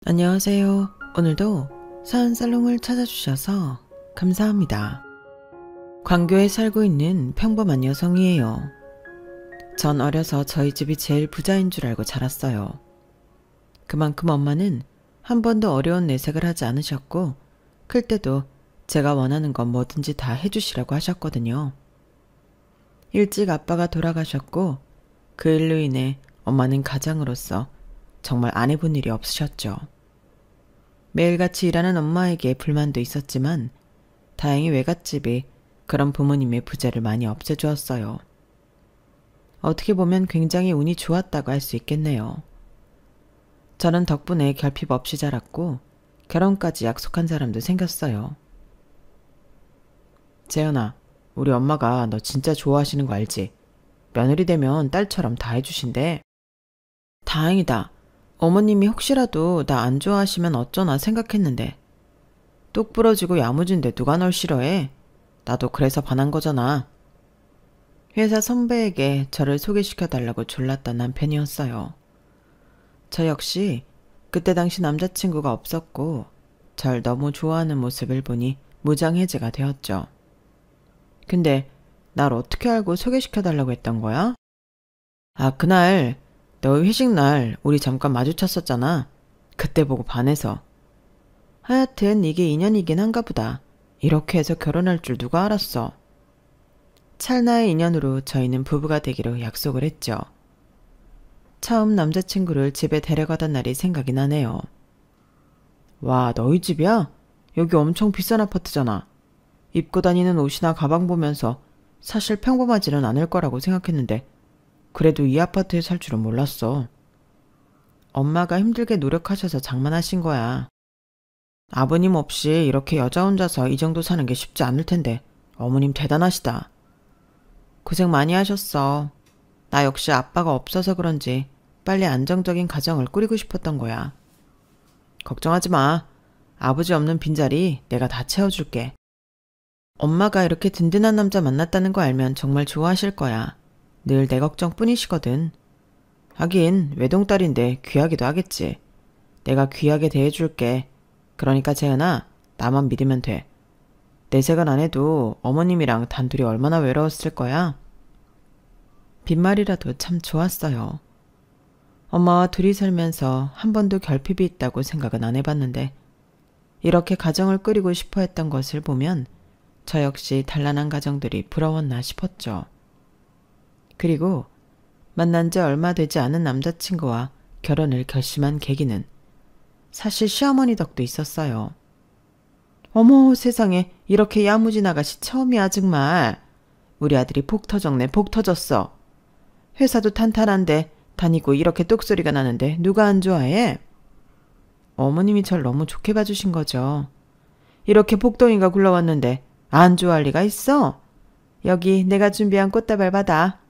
안녕하세요. 오늘도 사은살롱을 찾아주셔서 감사합니다. 광교에 살고 있는 평범한 여성이에요. 전 어려서 저희 집이 제일 부자인 줄 알고 자랐어요. 그만큼 엄마는 한 번도 어려운 내색을 하지 않으셨고 클 때도 제가 원하는 건 뭐든지 다 해주시라고 하셨거든요. 일찍 아빠가 돌아가셨고 그 일로 인해 엄마는 가장으로서 정말 안 해본 일이 없으셨죠. 매일같이 일하는 엄마에게 불만도 있었지만 다행히 외갓집이 그런 부모님의 부재를 많이 없애주었어요. 어떻게 보면 굉장히 운이 좋았다고 할 수 있겠네요. 저는 덕분에 결핍 없이 자랐고 결혼까지 약속한 사람도 생겼어요. 재현아, 우리 엄마가 너 진짜 좋아하시는 거 알지? 며느리 되면 딸처럼 다 해주신대. 다행이다. 어머님이 혹시라도 나 안 좋아하시면 어쩌나 생각했는데. 똑 부러지고 야무진데 누가 널 싫어해? 나도 그래서 반한 거잖아. 회사 선배에게 저를 소개시켜달라고 졸랐던 남편이었어요. 저 역시 그때 당시 남자친구가 없었고 절 너무 좋아하는 모습을 보니 무장해제가 되었죠. 근데 날 어떻게 알고 소개시켜달라고 했던 거야? 아, 그날 너희 회식 날 우리 잠깐 마주쳤었잖아. 그때 보고 반해서. 하여튼 이게 인연이긴 한가 보다. 이렇게 해서 결혼할 줄 누가 알았어. 찰나의 인연으로 저희는 부부가 되기로 약속을 했죠. 처음 남자친구를 집에 데려가던 날이 생각이 나네요. 와, 너희 집이야? 여기 엄청 비싼 아파트잖아. 입고 다니는 옷이나 가방 보면서 사실 평범하지는 않을 거라고 생각했는데 그래도 이 아파트에 살 줄은 몰랐어. 엄마가 힘들게 노력하셔서 장만하신 거야. 아버님 없이 이렇게 여자 혼자서 이 정도 사는 게 쉽지 않을 텐데 어머님 대단하시다. 고생 많이 하셨어. 나 역시 아빠가 없어서 그런지 빨리 안정적인 가정을 꾸리고 싶었던 거야. 걱정하지 마. 아버지 없는 빈자리 내가 다 채워줄게. 엄마가 이렇게 든든한 남자 만났다는 거 알면 정말 좋아하실 거야. 늘 내 걱정뿐이시거든. 하긴 외동딸인데 귀하기도 하겠지. 내가 귀하게 대해줄게. 그러니까 재은아, 나만 믿으면 돼. 내색은 안 해도 어머님이랑 단둘이 얼마나 외로웠을 거야? 빈말이라도 참 좋았어요. 엄마와 둘이 살면서 한 번도 결핍이 있다고 생각은 안 해봤는데 이렇게 가정을 꾸리고 싶어 했던 것을 보면 저 역시 단란한 가정들이 부러웠나 싶었죠. 그리고 만난 지 얼마 되지 않은 남자친구와 결혼을 결심한 계기는 사실 시어머니 덕도 있었어요. 어머 세상에 이렇게 야무진 아가씨 처음이야 정말. 우리 아들이 복 터졌네 복 터졌어. 회사도 탄탄한데 다니고 이렇게 똑소리가 나는데 누가 안 좋아해? 어머님이 절 너무 좋게 봐주신 거죠. 이렇게 복덩이가 굴러왔는데 안 좋아할 리가 있어? 여기 내가 준비한 꽃다발 받아.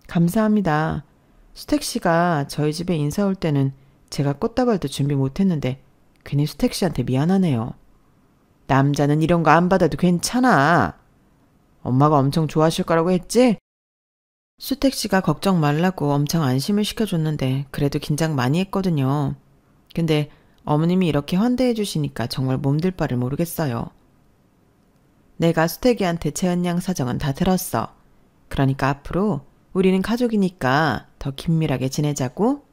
감사합니다. 수택 씨가 저희 집에 인사 올 때는 제가 꽃다발도 준비 못했는데 괜히 수택 씨한테 미안하네요. 남자는 이런 거 안 받아도 괜찮아. 엄마가 엄청 좋아하실 거라고 했지? 수택 씨가 걱정 말라고 엄청 안심을 시켜줬는데 그래도 긴장 많이 했거든요. 근데 어머님이 이렇게 환대해 주시니까 정말 몸둘 바를 모르겠어요. 내가 수택이한테 재은 양 사정은 다 들었어. 그러니까 앞으로 우리는 가족이니까 더 긴밀하게 지내자고.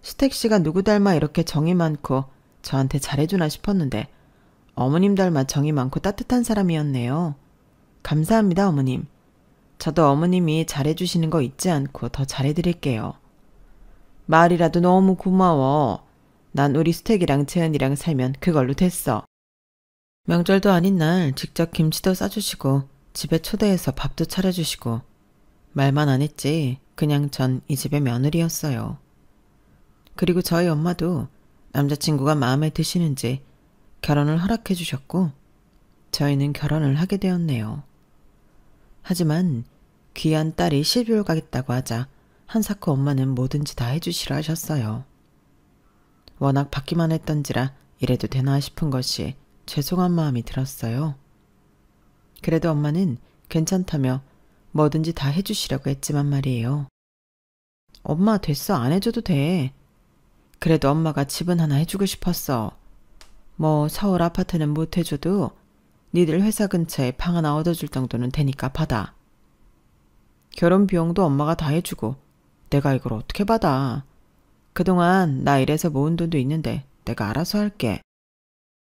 수택 씨가 누구 닮아 이렇게 정이 많고 저한테 잘해주나 싶었는데 어머님 닮아 정이 많고 따뜻한 사람이었네요. 감사합니다 어머님. 저도 어머님이 잘해주시는 거 잊지 않고 더 잘해드릴게요. 말이라도 너무 고마워. 난 우리 수택이랑 재은이랑 살면 그걸로 됐어. 명절도 아닌 날 직접 김치도 싸주시고 집에 초대해서 밥도 차려주시고 말만 안 했지 그냥 전 이 집의 며느리였어요. 그리고 저희 엄마도 남자친구가 마음에 드시는지 결혼을 허락해 주셨고 저희는 결혼을 하게 되었네요. 하지만 귀한 딸이 시집을 가겠다고 하자 한사코 엄마는 뭐든지 다 해주시라 하셨어요. 워낙 받기만 했던지라 이래도 되나 싶은 것이 죄송한 마음이 들었어요. 그래도 엄마는 괜찮다며 뭐든지 다 해주시라고 했지만 말이에요. 엄마 됐어 안 해줘도 돼. 그래도 엄마가 집은 하나 해주고 싶었어. 뭐 서울 아파트는 못 해줘도 니들 회사 근처에 방 하나 얻어줄 정도는 되니까 받아. 결혼 비용도 엄마가 다 해주고 내가 이걸 어떻게 받아. 그동안 나 일해서 모은 돈도 있는데 내가 알아서 할게.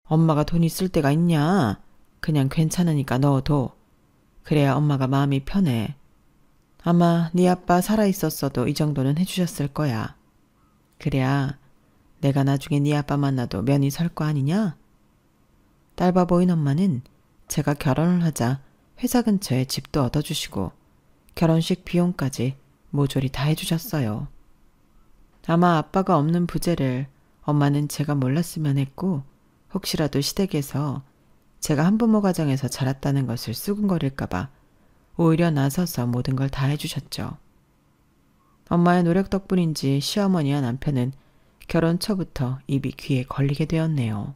엄마가 돈 있을 때가 있냐? 그냥 괜찮으니까 넣어둬. 그래야 엄마가 마음이 편해. 아마 네 아빠 살아있었어도 이 정도는 해주셨을 거야. 그래야 내가 나중에 네 아빠 만나도 면이 설 거 아니냐? 딸바보인 엄마는 제가 결혼을 하자 회사 근처에 집도 얻어주시고 결혼식 비용까지 모조리 다 해주셨어요. 아마 아빠가 없는 부재를 엄마는 제가 몰랐으면 했고 혹시라도 시댁에서 제가 한부모 가정에서 자랐다는 것을 수군거릴까봐 오히려 나서서 모든 걸 다 해주셨죠. 엄마의 노력 덕분인지 시어머니와 남편은 결혼 초부터 입이 귀에 걸리게 되었네요.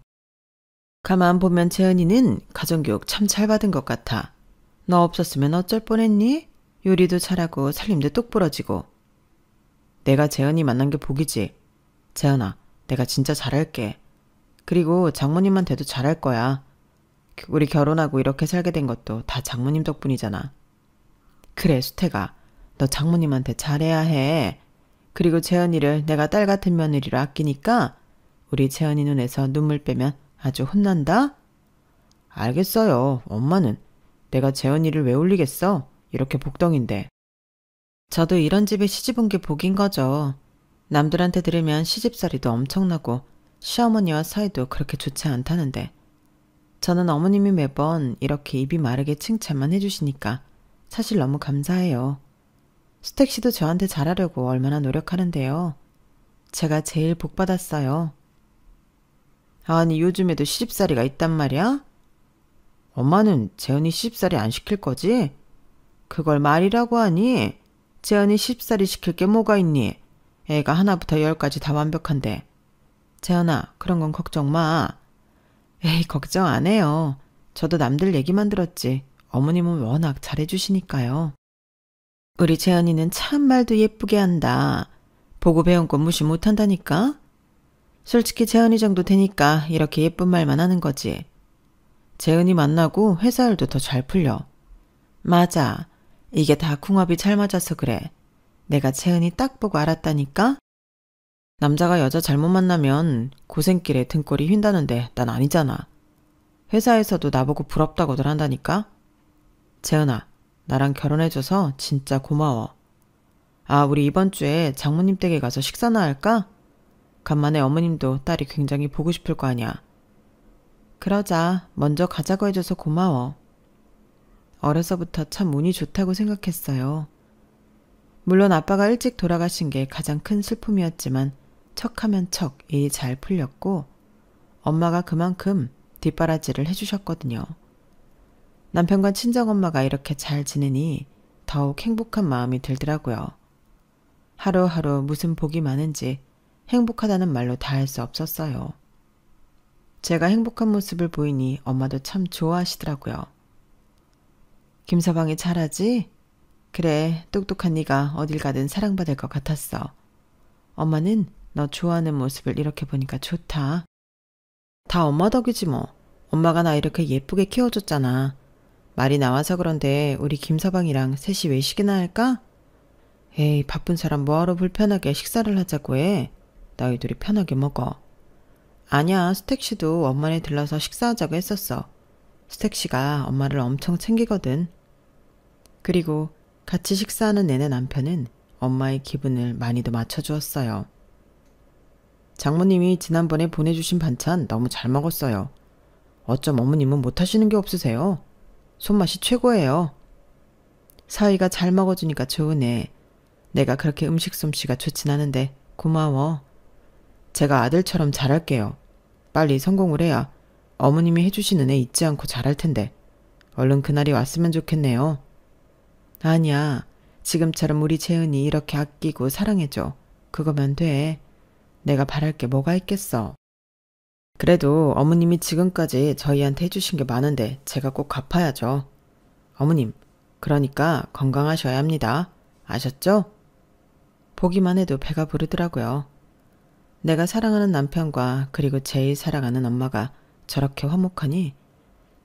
가만 보면 재은이는 가정교육 참 잘 받은 것 같아. 너 없었으면 어쩔 뻔했니? 요리도 잘하고 살림도 똑 부러지고. 내가 재은이 만난 게 복이지. 재은아, 내가 진짜 잘할게. 그리고 장모님한테도 잘할 거야. 우리 결혼하고 이렇게 살게 된 것도 다 장모님 덕분이잖아. 그래, 수태가. 너 장모님한테 잘해야 해. 그리고 재은이를 내가 딸 같은 며느리로 아끼니까 우리 재은이 눈에서 눈물 빼면 아주 혼난다? 알겠어요. 엄마는. 내가 재은이를 왜 울리겠어? 이렇게 복덩인데. 저도 이런 집에 시집 온 게 복인 거죠. 남들한테 들으면 시집살이도 엄청나고 시어머니와 사이도 그렇게 좋지 않다는데 저는 어머님이 매번 이렇게 입이 마르게 칭찬만 해주시니까 사실 너무 감사해요. 수택 씨도 저한테 잘하려고 얼마나 노력하는데요. 제가 제일 복받았어요. 아니 요즘에도 시집살이가 있단 말이야? 엄마는 재은이 시집살이 안 시킬 거지? 그걸 말이라고 하니? 재은이 시집살이 시킬 게 뭐가 있니? 애가 하나부터 열까지 다 완벽한데. 재은아, 그런 건 걱정 마. 에이, 걱정 안 해요. 저도 남들 얘기만 들었지. 어머님은 워낙 잘해주시니까요. 우리 재은이는 참 말도 예쁘게 한다. 보고 배운 거 무시 못한다니까? 솔직히 재은이 정도 되니까 이렇게 예쁜 말만 하는 거지. 재은이 만나고 회사 일도 더 잘 풀려. 맞아. 이게 다 궁합이 잘 맞아서 그래. 내가 재은이 딱 보고 알았다니까? 남자가 여자 잘못 만나면 고생길에 등골이 휜다는데 난 아니잖아. 회사에서도 나보고 부럽다고들 한다니까? 재은아, 나랑 결혼해줘서 진짜 고마워. 아, 우리 이번 주에 장모님 댁에 가서 식사나 할까? 간만에 어머님도 딸이 굉장히 보고 싶을 거 아니야. 그러자. 먼저 가자고 해줘서 고마워. 어려서부터 참 운이 좋다고 생각했어요. 물론 아빠가 일찍 돌아가신 게 가장 큰 슬픔이었지만 척하면 척 일이 잘 풀렸고 엄마가 그만큼 뒷바라지를 해주셨거든요. 남편과 친정엄마가 이렇게 잘 지내니 더욱 행복한 마음이 들더라고요. 하루하루 무슨 복이 많은지 행복하다는 말로 다 할 수 없었어요. 제가 행복한 모습을 보이니 엄마도 참 좋아하시더라고요. 김서방이 잘하지? 그래, 똑똑한 네가 어딜 가든 사랑받을 것 같았어. 엄마는 너 좋아하는 모습을 이렇게 보니까 좋다. 다 엄마 덕이지 뭐. 엄마가 나 이렇게 예쁘게 키워줬잖아. 말이 나와서 그런데 우리 김서방이랑 셋이 외식이나 할까? 에이, 바쁜 사람 뭐하러 불편하게 식사를 하자고 해. 너희 둘이 편하게 먹어. 아니야, 스택씨도 엄마네 들러서 식사하자고 했었어. 스택씨가 엄마를 엄청 챙기거든. 그리고 같이 식사하는 내내 남편은 엄마의 기분을 많이도 맞춰주었어요. 장모님이 지난번에 보내주신 반찬 너무 잘 먹었어요. 어쩜 어머님은 못하시는 게 없으세요? 손맛이 최고예요. 사위가 잘 먹어주니까 좋으네. 내가 그렇게 음식 솜씨가 좋진 않은데 고마워. 제가 아들처럼 잘할게요. 빨리 성공을 해야 어머님이 해주신 은혜 잊지 않고 잘할 텐데 얼른 그날이 왔으면 좋겠네요. 아니야. 지금처럼 우리 재은이 이렇게 아끼고 사랑해줘. 그거면 돼. 내가 바랄 게 뭐가 있겠어. 그래도 어머님이 지금까지 저희한테 해주신 게 많은데 제가 꼭 갚아야죠. 어머님, 그러니까 건강하셔야 합니다. 아셨죠? 보기만 해도 배가 부르더라고요. 내가 사랑하는 남편과 그리고 제일 사랑하는 엄마가 저렇게 화목하니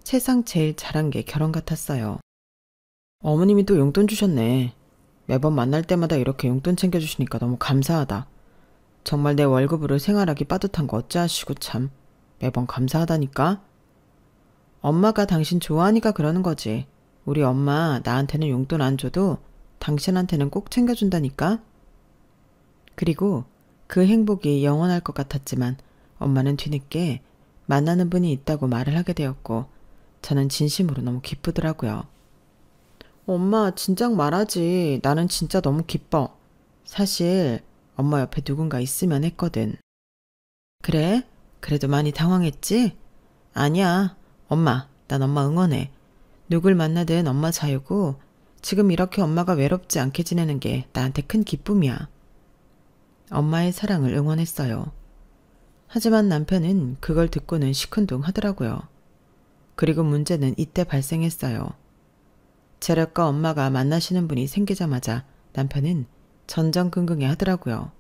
세상 제일 잘한 게 결혼 같았어요. 어머님이 또 용돈 주셨네. 매번 만날 때마다 이렇게 용돈 챙겨주시니까 너무 감사하다. 정말 내 월급으로 생활하기 빠듯한 거 어찌하시고 참. 매번 감사하다니까. 엄마가 당신 좋아하니까 그러는 거지. 우리 엄마 나한테는 용돈 안 줘도 당신한테는 꼭 챙겨준다니까. 그리고 그 행복이 영원할 것 같았지만 엄마는 뒤늦게 만나는 분이 있다고 말을 하게 되었고 저는 진심으로 너무 기쁘더라고요. 엄마 진작 말하지. 나는 진짜 너무 기뻐. 사실 엄마 옆에 누군가 있으면 했거든. 그래? 그래도 많이 당황했지? 아니야. 엄마, 난 엄마 응원해. 누굴 만나든 엄마 자유고 지금 이렇게 엄마가 외롭지 않게 지내는 게 나한테 큰 기쁨이야. 엄마의 사랑을 응원했어요. 하지만 남편은 그걸 듣고는 시큰둥 하더라고요. 그리고 문제는 이때 발생했어요. 재력과 엄마가 만나시는 분이 생기자마자 남편은 전전긍긍해 하더라고요.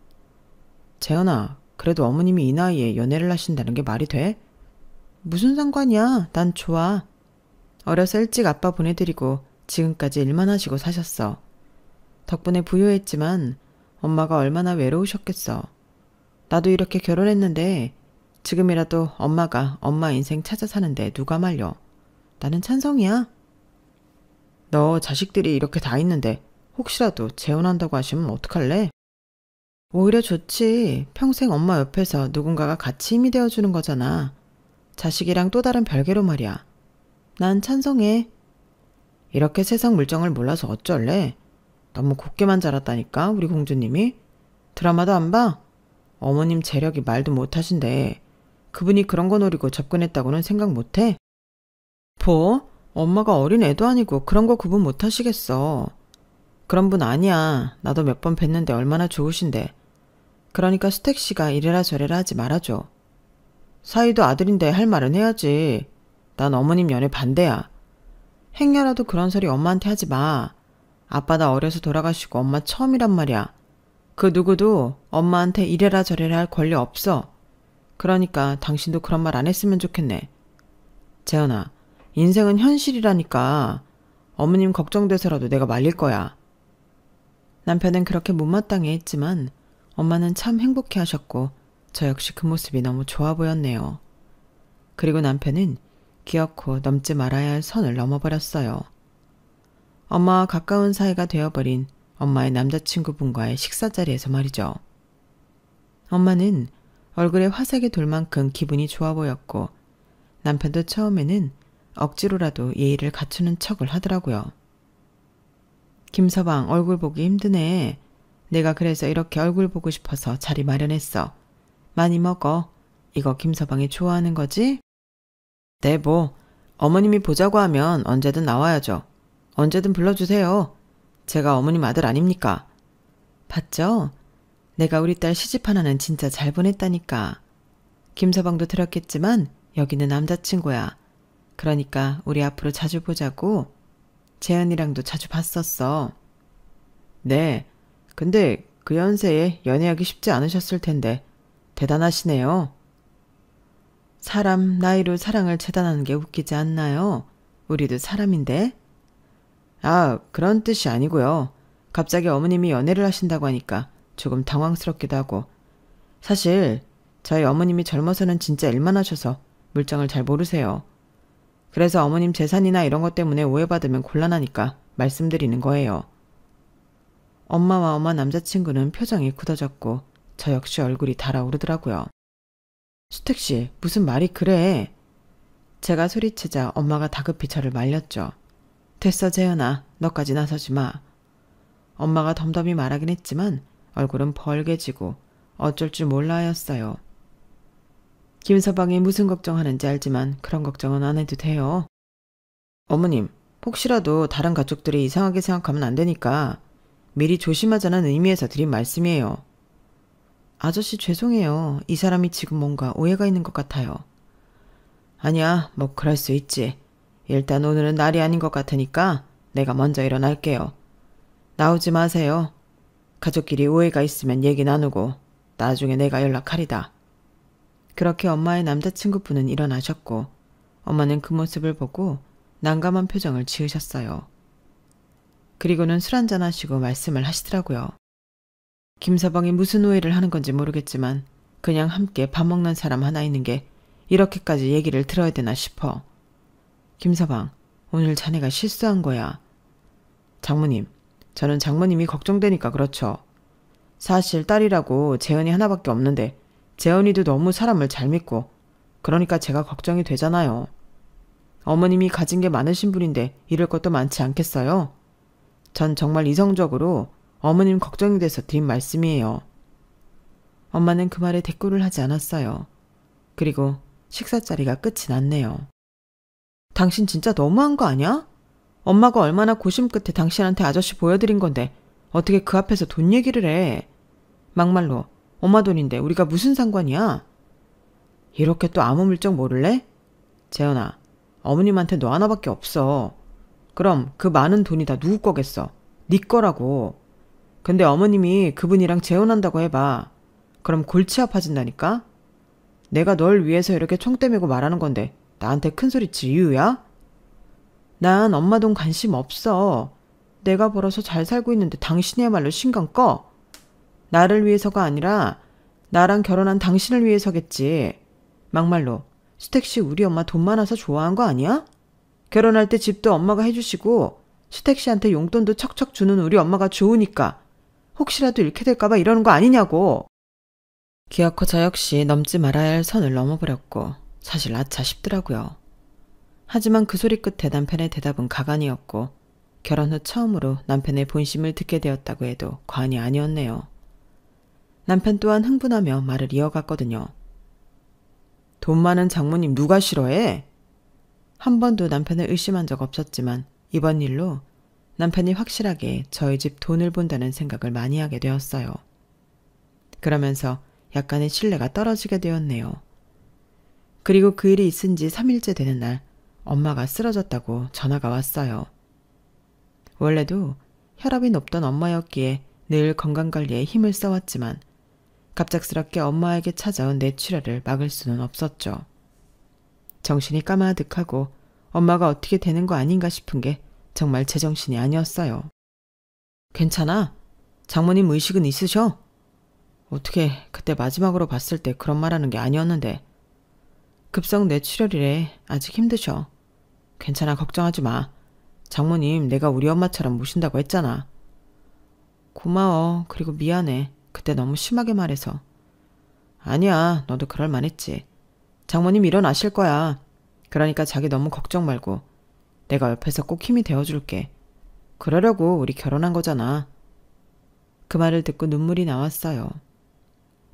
재현아, 그래도 어머님이 이 나이에 연애를 하신다는 게 말이 돼? 무슨 상관이야? 난 좋아. 어려서 일찍 아빠 보내드리고 지금까지 일만 하시고 사셨어. 덕분에 부유했지만 엄마가 얼마나 외로우셨겠어. 나도 이렇게 결혼했는데 지금이라도 엄마가 엄마 인생 찾아 사는데 누가 말려. 나는 찬성이야. 너 자식들이 이렇게 다 있는데 혹시라도 재혼한다고 하시면 어떡할래? 오히려 좋지. 평생 엄마 옆에서 누군가가 같이 힘이 되어주는 거잖아. 자식이랑 또 다른 별개로 말이야. 난 찬성해. 이렇게 세상 물정을 몰라서 어쩔래? 너무 곱게만 자랐다니까 우리 공주님이. 드라마도 안 봐? 어머님 재력이 말도 못하신데 그분이 그런 거 노리고 접근했다고는 생각 못해? 뭐? 엄마가 어린 애도 아니고 그런 거 구분 못하시겠어. 그런 분 아니야. 나도 몇 번 뵀는데 얼마나 좋으신데. 그러니까 수택 씨가 이래라 저래라 하지 말아줘. 사위도 아들인데 할 말은 해야지. 난 어머님 연애 반대야. 행여라도 그런 소리 엄마한테 하지 마. 아빠 나 어려서 돌아가시고 엄마 처음이란 말이야. 그 누구도 엄마한테 이래라 저래라 할 권리 없어. 그러니까 당신도 그런 말 안 했으면 좋겠네. 재현아, 인생은 현실이라니까. 어머님 걱정돼서라도 내가 말릴 거야. 남편은 그렇게 못마땅해 했지만 엄마는 참 행복해 하셨고 저 역시 그 모습이 너무 좋아 보였네요. 그리고 남편은 기어코 넘지 말아야 할 선을 넘어버렸어요. 엄마와 가까운 사이가 되어버린 엄마의 남자친구분과의 식사 자리에서 말이죠. 엄마는 얼굴에 화색이 돌 만큼 기분이 좋아 보였고 남편도 처음에는 억지로라도 예의를 갖추는 척을 하더라고요. 김서방 얼굴 보기 힘드네. 내가 그래서 이렇게 얼굴 보고 싶어서 자리 마련했어. 많이 먹어. 이거 김서방이 좋아하는 거지? 네, 뭐 어머님이 보자고 하면 언제든 나와야죠. 언제든 불러주세요. 제가 어머님 아들 아닙니까? 봤죠? 내가 우리 딸 시집 하나는 진짜 잘 보냈다니까. 김서방도 들었겠지만 여기는 남자친구야. 그러니까 우리 앞으로 자주 보자고. 재현이랑도 자주 봤었어. 네, 근데 그 연세에 연애하기 쉽지 않으셨을 텐데 대단하시네요. 사람 나이로 사랑을 재단하는 게 웃기지 않나요? 우리도 사람인데. 아, 그런 뜻이 아니고요. 갑자기 어머님이 연애를 하신다고 하니까 조금 당황스럽기도 하고. 사실 저희 어머님이 젊어서는 진짜 일만 하셔서 물정을 잘 모르세요. 그래서 어머님 재산이나 이런 것 때문에 오해받으면 곤란하니까 말씀드리는 거예요. 엄마와 엄마 남자친구는 표정이 굳어졌고 저 역시 얼굴이 달아오르더라고요. 수택 씨, 무슨 말이 그래? 제가 소리치자 엄마가 다급히 저를 말렸죠. 됐어, 재현아. 너까지 나서지 마. 엄마가 덤덤히 말하긴 했지만 얼굴은 벌개지고 어쩔 줄 몰라 하였어요. 김서방이 무슨 걱정하는지 알지만 그런 걱정은 안 해도 돼요. 어머님, 혹시라도 다른 가족들이 이상하게 생각하면 안 되니까 미리 조심하자는 의미에서 드린 말씀이에요. 아저씨 죄송해요. 이 사람이 지금 뭔가 오해가 있는 것 같아요. 아니야, 뭐 그럴 수 있지. 일단 오늘은 날이 아닌 것 같으니까 내가 먼저 일어날게요. 나오지 마세요. 가족끼리 오해가 있으면 얘기 나누고 나중에 내가 연락하리다. 그렇게 엄마의 남자친구분은 일어나셨고 엄마는 그 모습을 보고 난감한 표정을 지으셨어요. 그리고는 술 한잔 하시고 말씀을 하시더라고요. 김서방이 무슨 오해를 하는 건지 모르겠지만 그냥 함께 밥 먹는 사람 하나 있는 게 이렇게까지 얘기를 들어야 되나 싶어. 김서방, 오늘 자네가 실수한 거야. 장모님, 저는 장모님이 걱정되니까 그렇죠. 사실 딸이라고 재은이 하나밖에 없는데 재은이도 너무 사람을 잘 믿고 그러니까 제가 걱정이 되잖아요. 어머님이 가진 게 많으신 분인데 잃을 것도 많지 않겠어요? 전 정말 이성적으로 어머님 걱정이 돼서 드린 말씀이에요. 엄마는 그 말에 대꾸를 하지 않았어요. 그리고 식사 자리가 끝이 났네요. 당신 진짜 너무한 거 아니야? 엄마가 얼마나 고심 끝에 당신한테 아저씨 보여드린 건데 어떻게 그 앞에서 돈 얘기를 해. 막말로 엄마 돈인데 우리가 무슨 상관이야? 이렇게 또 아무 물정 모를래? 재현아, 어머님한테 너 하나밖에 없어. 그럼 그 많은 돈이 다 누구 거겠어? 네 거라고. 근데 어머님이 그분이랑 재혼한다고 해봐. 그럼 골치 아파진다니까? 내가 널 위해서 이렇게 총대 메고 말하는 건데 나한테 큰소리칠 이유야? 난 엄마 돈 관심 없어. 내가 벌어서 잘 살고 있는데 당신이야말로 신경 꺼. 나를 위해서가 아니라 나랑 결혼한 당신을 위해서겠지. 막말로 수택씨 우리 엄마 돈 많아서 좋아한 거 아니야? 결혼할 때 집도 엄마가 해주시고 수택씨한테 용돈도 척척 주는 우리 엄마가 좋으니까 혹시라도 잃게 될까봐 이러는 거 아니냐고. 기어코 저 역시 넘지 말아야 할 선을 넘어버렸고 사실 아차 싶더라고요. 하지만 그 소리 끝에 남편의 대답은 가관이었고 결혼 후 처음으로 남편의 본심을 듣게 되었다고 해도 과언이 아니었네요. 남편 또한 흥분하며 말을 이어갔거든요. 돈 많은 장모님 누가 싫어해? 한 번도 남편을 의심한 적 없었지만 이번 일로 남편이 확실하게 저희 집 돈을 본다는 생각을 많이 하게 되었어요. 그러면서 약간의 신뢰가 떨어지게 되었네요. 그리고 그 일이 있은 지 3일째 되는 날 엄마가 쓰러졌다고 전화가 왔어요. 원래도 혈압이 높던 엄마였기에 늘 건강관리에 힘을 써왔지만 갑작스럽게 엄마에게 찾아온 뇌출혈을 막을 수는 없었죠. 정신이 까마득하고 엄마가 어떻게 되는 거 아닌가 싶은 게 정말 제정신이 아니었어요. 괜찮아? 장모님 의식은 있으셔? 어떻게 그때 마지막으로 봤을 때 그런 말하는 게 아니었는데. 급성 뇌출혈이래. 아직 힘드셔. 괜찮아, 걱정하지 마. 장모님 내가 우리 엄마처럼 모신다고 했잖아. 고마워. 그리고 미안해. 그때 너무 심하게 말해서. 아니야, 너도 그럴 만했지. 장모님 일어나실 거야. 그러니까 자기 너무 걱정 말고 내가 옆에서 꼭 힘이 되어줄게. 그러려고 우리 결혼한 거잖아. 그 말을 듣고 눈물이 나왔어요.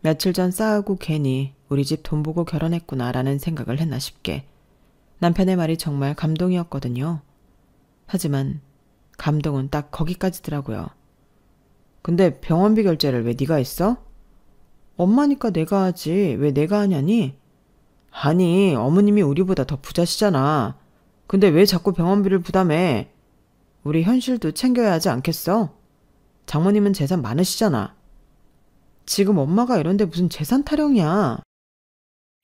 며칠 전 싸우고 괜히 우리 집 돈 보고 결혼했구나라는 생각을 했나 싶게 남편의 말이 정말 감동이었거든요. 하지만 감동은 딱 거기까지더라고요. 근데 병원비 결제를 왜 네가 했어? 엄마니까 내가 하지 왜 내가 하냐니? 아니, 어머님이 우리보다 더 부자시잖아. 근데 왜 자꾸 병원비를 부담해? 우리 현실도 챙겨야 하지 않겠어? 장모님은 재산 많으시잖아. 지금 엄마가 이런데 무슨 재산 타령이야.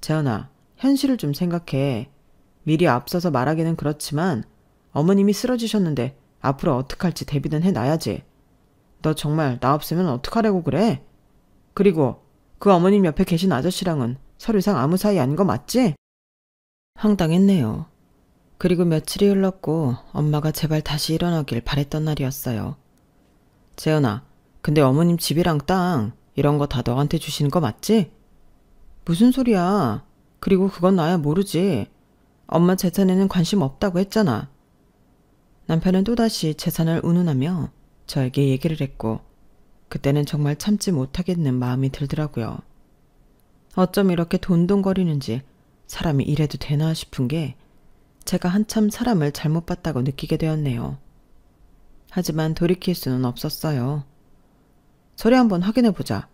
재현아, 현실을 좀 생각해. 미리 앞서서 말하기는 그렇지만 어머님이 쓰러지셨는데 앞으로 어떡할지 대비는 해놔야지. 너 정말 나 없으면 어떡하려고 그래? 그리고 그 어머님 옆에 계신 아저씨랑은 서류상 아무 사이 아닌 거 맞지? 황당했네요. 그리고 며칠이 흘렀고 엄마가 제발 다시 일어나길 바랬던 날이었어요. 재현아, 근데 어머님 집이랑 땅 이런 거 다 너한테 주시는 거 맞지? 무슨 소리야. 그리고 그건 나야 모르지. 엄마 재산에는 관심 없다고 했잖아. 남편은 또다시 재산을 운운하며 저에게 얘기를 했고 그때는 정말 참지 못하겠는 마음이 들더라고요. 어쩜 이렇게 돈돈거리는지 사람이 이래도 되나 싶은 게 제가 한참 사람을 잘못 봤다고 느끼게 되었네요. 하지만 돌이킬 수는 없었어요. 소리 한번 확인해보자.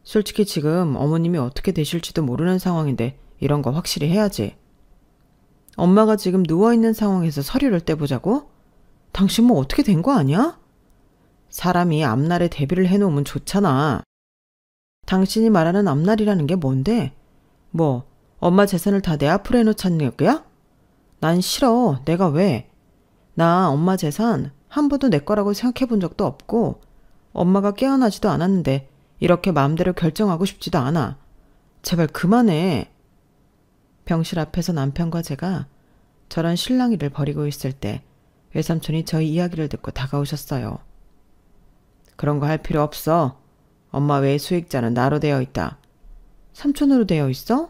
솔직히 지금 어머님이 어떻게 되실지도 모르는 상황인데 이런 거 확실히 해야지. 엄마가 지금 누워있는 상황에서 서류를 떼보자고? 당신 뭐 어떻게 된 거 아니야? 사람이 앞날에 대비를 해놓으면 좋잖아. 당신이 말하는 앞날이라는 게 뭔데? 뭐 엄마 재산을 다 내 앞으로 해놓자는 거야? 난 싫어. 내가 왜? 나 엄마 재산 한 번도 내 거라고 생각해 본 적도 없고 엄마가 깨어나지도 않았는데 이렇게 마음대로 결정하고 싶지도 않아. 제발 그만해. 병실 앞에서 남편과 제가 저런 실랑이를 벌이고 있을 때 외삼촌이 저희 이야기를 듣고 다가오셨어요. 그런 거 할 필요 없어. 엄마 외에 수익자는 나로 되어 있다. 삼촌으로 되어 있어?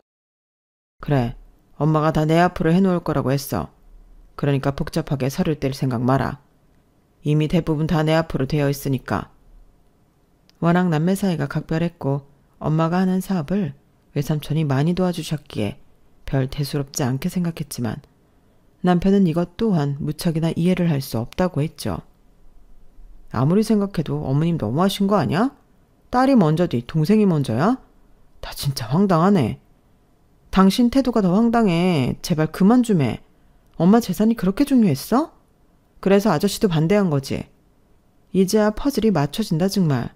그래. 엄마가 다 내 앞으로 해놓을 거라고 했어. 그러니까 복잡하게 서를 뗄 생각 마라. 이미 대부분 다 내 앞으로 되어 있으니까. 워낙 남매 사이가 각별했고 엄마가 하는 사업을 외삼촌이 많이 도와주셨기에 별 대수롭지 않게 생각했지만 남편은 이것 또한 무척이나 이해를 할 수 없다고 했죠. 아무리 생각해도 어머님 너무하신 거 아니야? 딸이 먼저지 동생이 먼저야? 다 진짜 황당하네. 당신 태도가 더 황당해. 제발 그만 좀 해. 엄마 재산이 그렇게 중요했어? 그래서 아저씨도 반대한 거지. 이제야 퍼즐이 맞춰진다 정말.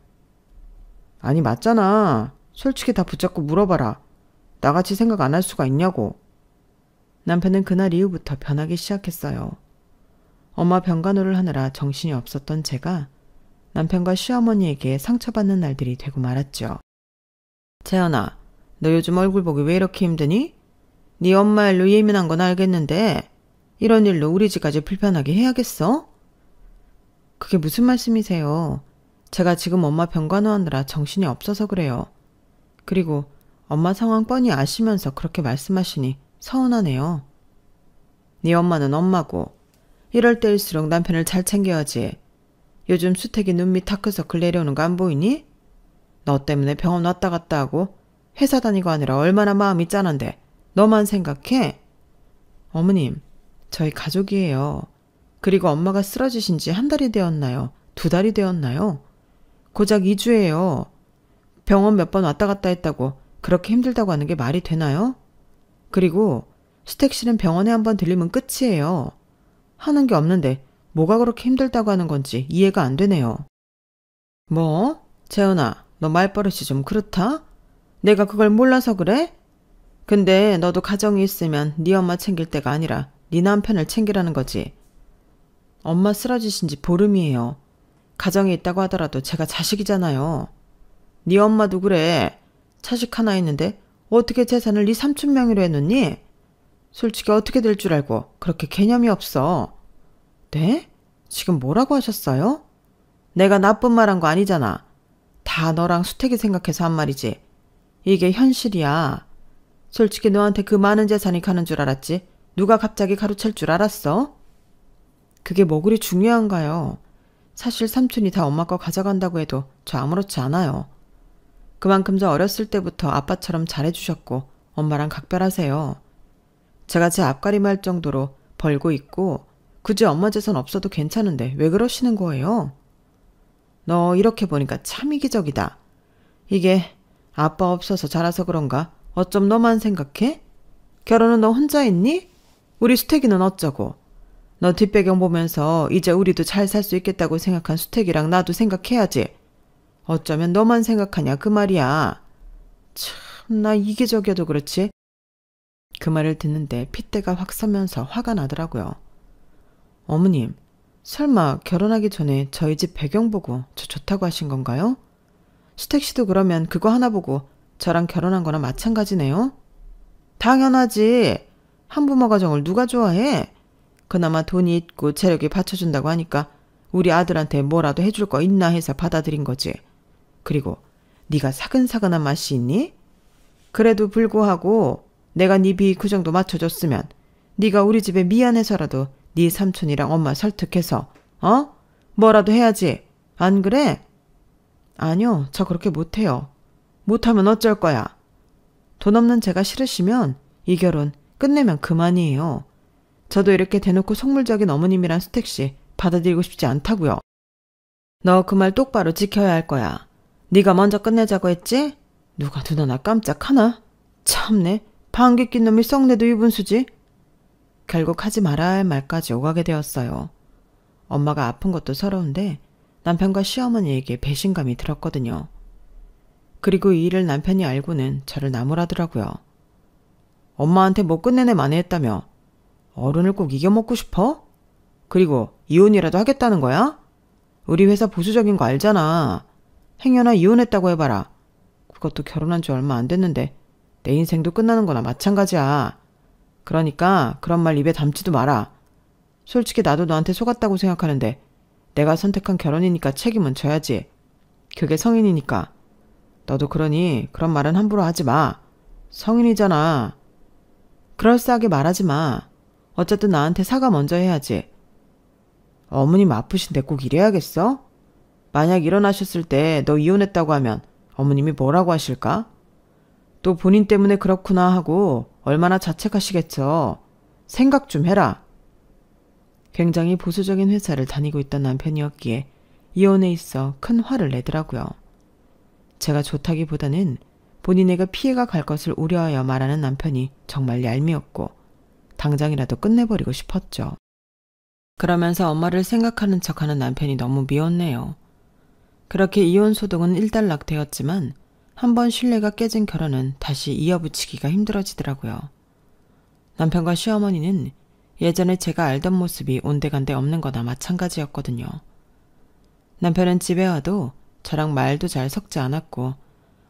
아니 맞잖아. 솔직히 다 붙잡고 물어봐라. 나같이 생각 안 할 수가 있냐고. 남편은 그날 이후부터 변하기 시작했어요. 엄마 병간호를 하느라 정신이 없었던 제가 남편과 시어머니에게 상처받는 날들이 되고 말았죠. 재현아, 너 요즘 얼굴 보기 왜 이렇게 힘드니? 네 엄마 일로 예민한 건 알겠는데 이런 일로 우리 집까지 불편하게 해야겠어? 그게 무슨 말씀이세요? 제가 지금 엄마 병간호하느라 정신이 없어서 그래요. 그리고 엄마 상황 뻔히 아시면서 그렇게 말씀하시니 서운하네요. 네 엄마는 엄마고 이럴 때일수록 남편을 잘 챙겨야지. 요즘 수택이 눈밑 다크서클 내려오는 거 안 보이니? 너 때문에 병원 왔다 갔다 하고 회사 다니고 하느라 얼마나 마음이 짠한데 너만 생각해? 어머님, 저희 가족이에요. 그리고 엄마가 쓰러지신 지 한 달이 되었나요? 두 달이 되었나요? 고작 2주예요. 병원 몇 번 왔다 갔다 했다고 그렇게 힘들다고 하는 게 말이 되나요? 그리고 수택 씨는 병원에 한번 들리면 끝이에요. 하는 게 없는데 뭐가 그렇게 힘들다고 하는 건지 이해가 안 되네요. 뭐? 재현아, 너 말버릇이 좀 그렇다? 내가 그걸 몰라서 그래? 근데 너도 가정이 있으면 네 엄마 챙길 때가 아니라 네 남편을 챙기라는 거지. 엄마 쓰러지신 지 보름이에요. 가정에 있다고 하더라도 제가 자식이잖아요. 네 엄마도 그래. 자식 하나 있는데 어떻게 재산을 네 삼촌 명의로 해놓니? 솔직히 어떻게 될 줄 알고 그렇게 개념이 없어. 네? 지금 뭐라고 하셨어요? 내가 나쁜 말 한 거 아니잖아. 다 너랑 수택이 생각해서 한 말이지. 이게 현실이야. 솔직히 너한테 그 많은 재산이 가는 줄 알았지? 누가 갑자기 가로챌 줄 알았어? 그게 뭐 그리 중요한가요? 사실 삼촌이 다 엄마 거 가져간다고 해도 저 아무렇지 않아요. 그만큼 저 어렸을 때부터 아빠처럼 잘해주셨고 엄마랑 각별하세요. 제가 제 앞가림할 정도로 벌고 있고 굳이 엄마 재산 없어도 괜찮은데 왜 그러시는 거예요? 너 이렇게 보니까 참 이기적이다. 이게 아빠 없어서 자라서 그런가? 어쩜 너만 생각해? 결혼은 너 혼자 했니? 우리 수택이는 어쩌고? 너 뒷배경 보면서 이제 우리도 잘 살 수 있겠다고 생각한 수택이랑 나도 생각해야지. 어쩌면 너만 생각하냐 그 말이야. 참, 나 이기적이어도 그렇지. 그 말을 듣는데 핏대가 확 서면서 화가 나더라고요. 어머님, 설마 결혼하기 전에 저희 집 배경 보고 저 좋다고 하신 건가요? 수택 씨도 그러면 그거 하나 보고 저랑 결혼한 거나 마찬가지네요? 당연하지. 한부모 가정을 누가 좋아해? 그나마 돈이 있고 재력이 받쳐준다고 하니까 우리 아들한테 뭐라도 해줄 거 있나 해서 받아들인 거지. 그리고 네가 사근사근한 맛이 있니? 그래도 불구하고 내가 네 비위 그 정도 맞춰줬으면 네가 우리 집에 미안해서라도 네 삼촌이랑 엄마 설득해서 뭐라도 해야지. 안 그래? 아니요, 저 그렇게 못해요. 못하면 어쩔 거야. 돈 없는 제가 싫으시면 이 결혼 끝내면 그만이에요. 저도 이렇게 대놓고 속물적인 어머님이란 수택씨 받아들이고 싶지 않다고요. 너 그 말 똑바로 지켜야 할 거야. 네가 먼저 끝내자고 했지? 누가 누나 나 깜짝하나? 참네. 방귀 낀 놈이 썩내도 유분수지. 결국 하지 말아야 할 말까지 오가게 되었어요. 엄마가 아픈 것도 서러운데 남편과 시어머니에게 배신감이 들었거든요. 그리고 이 일을 남편이 알고는 저를 나무라더라고요. 엄마한테 못 끝내네 만회했다며. 어른을 꼭 이겨먹고 싶어? 그리고 이혼이라도 하겠다는 거야? 우리 회사 보수적인 거 알잖아. 행여나 이혼했다고 해봐라. 그것도 결혼한 지 얼마 안 됐는데 내 인생도 끝나는 거나 마찬가지야. 그러니까 그런 말 입에 담지도 마라. 솔직히 나도 너한테 속았다고 생각하는데 내가 선택한 결혼이니까 책임은 져야지. 그게 성인이니까. 너도 그러니 그런 말은 함부로 하지 마. 성인이잖아. 그럴싸하게 말하지 마. 어쨌든 나한테 사과 먼저 해야지. 어머님 아프신데 꼭 이래야겠어? 만약 일어나셨을 때 너 이혼했다고 하면 어머님이 뭐라고 하실까? 또 본인 때문에 그렇구나 하고 얼마나 자책하시겠어. 생각 좀 해라. 굉장히 보수적인 회사를 다니고 있던 남편이었기에 이혼에 있어 큰 화를 내더라고요. 제가 좋다기보다는 본인에게 피해가 갈 것을 우려하여 말하는 남편이 정말 얄미웠고 당장이라도 끝내버리고 싶었죠. 그러면서 엄마를 생각하는 척하는 남편이 너무 미웠네요. 그렇게 이혼 소동은 일단락되었지만 한번 신뢰가 깨진 결혼은 다시 이어붙이기가 힘들어지더라고요. 남편과 시어머니는 예전에 제가 알던 모습이 온데간데 없는 거나 마찬가지였거든요. 남편은 집에 와도 저랑 말도 잘 섞지 않았고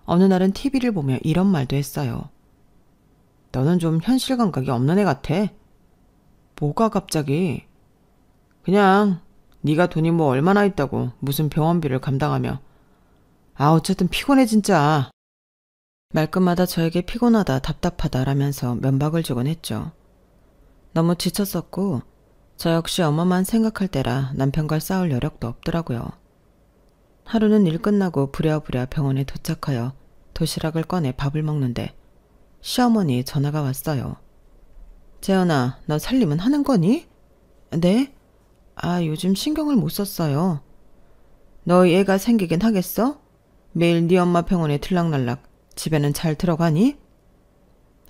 어느 날은 TV를 보며 이런 말도 했어요. 너는 좀 현실 감각이 없는 애 같아. 뭐가 갑자기? 그냥 네가 돈이 뭐 얼마나 있다고 무슨 병원비를 감당하며. 어쨌든 피곤해 진짜. 말끝마다 저에게 피곤하다 답답하다 라면서 면박을 주곤 했죠. 너무 지쳤었고 저 역시 엄마만 생각할 때라 남편과 싸울 여력도 없더라고요. 하루는 일 끝나고 부랴부랴 병원에 도착하여 도시락을 꺼내 밥을 먹는데 시어머니 전화가 왔어요. 재현아, 너 살림은 하는 거니? 네? 요즘 신경을 못 썼어요. 너희 애가 생기긴 하겠어? 매일 네 엄마 병원에 들락날락 집에는 잘 들어가니?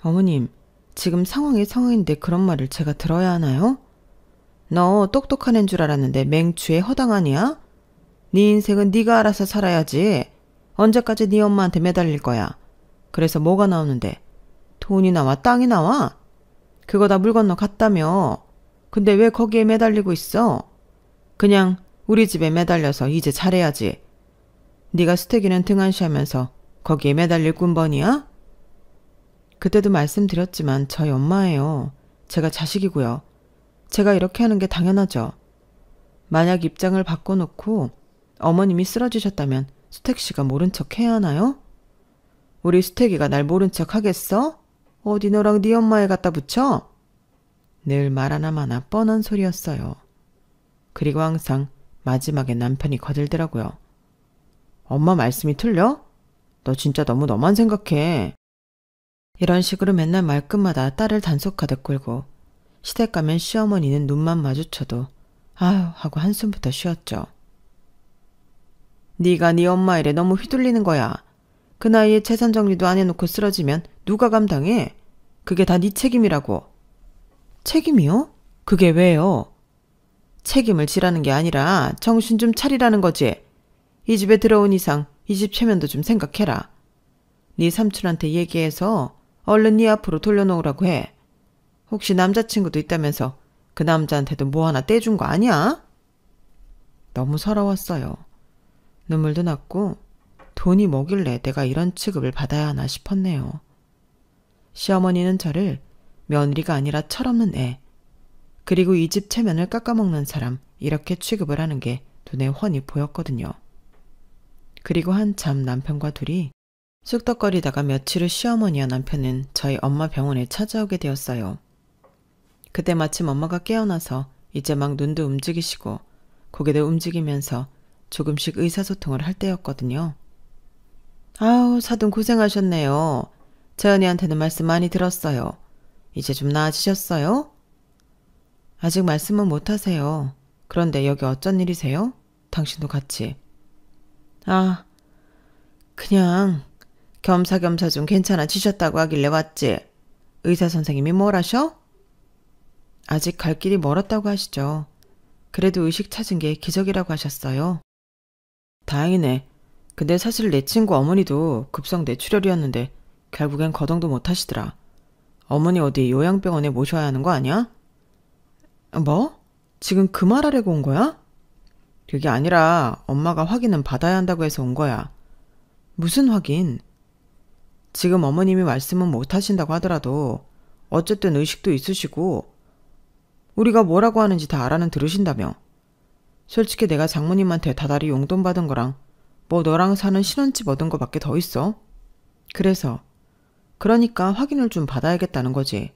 어머님, 지금 상황이 상황인데 그런 말을 제가 들어야 하나요? 너 똑똑한 애인 줄 알았는데 맹추에 허당하냐? 네 인생은 네가 알아서 살아야지. 언제까지 네 엄마한테 매달릴 거야. 그래서 뭐가 나오는데? 돈이 나와 땅이 나와? 그거 다 물 건너 갔다며. 근데 왜 거기에 매달리고 있어? 그냥 우리 집에 매달려서 이제 잘해야지. 네가 스테기는 등한시하면서 거기에 매달릴 꾼번이야? 그때도 말씀드렸지만 저희 엄마예요. 제가 자식이고요. 제가 이렇게 하는 게 당연하죠. 만약 입장을 바꿔놓고 어머님이 쓰러지셨다면 수택씨가 모른 척 해야 하나요? 우리 수택이가 날 모른 척 하겠어? 어디 너랑 네 엄마에 갖다 붙여? 늘 말 하나마나 뻔한 소리였어요. 그리고 항상 마지막에 남편이 거들더라고요. 엄마 말씀이 틀려? 너 진짜 너무 너만 생각해. 이런 식으로 맨날 말끝마다 딸을 단속하듯 끌고 시댁 가면 시어머니는 눈만 마주쳐도 아휴 하고 한숨부터 쉬었죠. 네가 네 엄마 일에 너무 휘둘리는 거야. 그 나이에 재산 정리도 안 해놓고 쓰러지면 누가 감당해? 그게 다 네 책임이라고. 책임이요? 그게 왜요? 책임을 지라는 게 아니라 정신 좀 차리라는 거지. 이 집에 들어온 이상 이 집 체면도 좀 생각해라. 네 삼촌한테 얘기해서 얼른 네 앞으로 돌려놓으라고 해. 혹시 남자친구도 있다면서 그 남자한테도 뭐 하나 떼준 거 아니야? 너무 서러웠어요. 눈물도 났고 돈이 뭐길래 내가 이런 취급을 받아야 하나 싶었네요. 시어머니는 저를 며느리가 아니라 철없는 애, 그리고 이 집 체면을 깎아먹는 사람 이렇게 취급을 하는 게 눈에 훤히 보였거든요. 그리고 한참 남편과 둘이 쑥덕거리다가 며칠 후 시어머니와 남편은 저희 엄마 병원에 찾아오게 되었어요. 그때 마침 엄마가 깨어나서 이제 막 눈도 움직이시고 고개도 움직이면서 조금씩 의사소통을 할 때였거든요. 아우, 사돈 고생하셨네요. 재현이한테는 말씀 많이 들었어요. 이제 좀 나아지셨어요? 아직 말씀은 못하세요. 그런데 여기 어쩐 일이세요? 당신도 같이. 그냥 겸사겸사 좀 괜찮아지셨다고 하길래 왔지. 의사 선생님이 뭘 하셔? 아직 갈 길이 멀었다고 하시죠. 그래도 의식 찾은 게 기적이라고 하셨어요. 다행이네. 근데 사실 내 친구 어머니도 급성 뇌출혈이었는데 결국엔 거동도 못 하시더라. 어머니 어디 요양병원에 모셔야 하는 거 아니야? 뭐? 지금 그 말하려고 온 거야? 그게 아니라 엄마가 확인은 받아야 한다고 해서 온 거야. 무슨 확인? 지금 어머님이 말씀은 못 하신다고 하더라도 어쨌든 의식도 있으시고 우리가 뭐라고 하는지 다 알아는 들으신다며. 솔직히 내가 장모님한테 다달이 용돈 받은 거랑 뭐 너랑 사는 신혼집 얻은 거밖에 더 있어. 그러니까 확인을 좀 받아야겠다는 거지.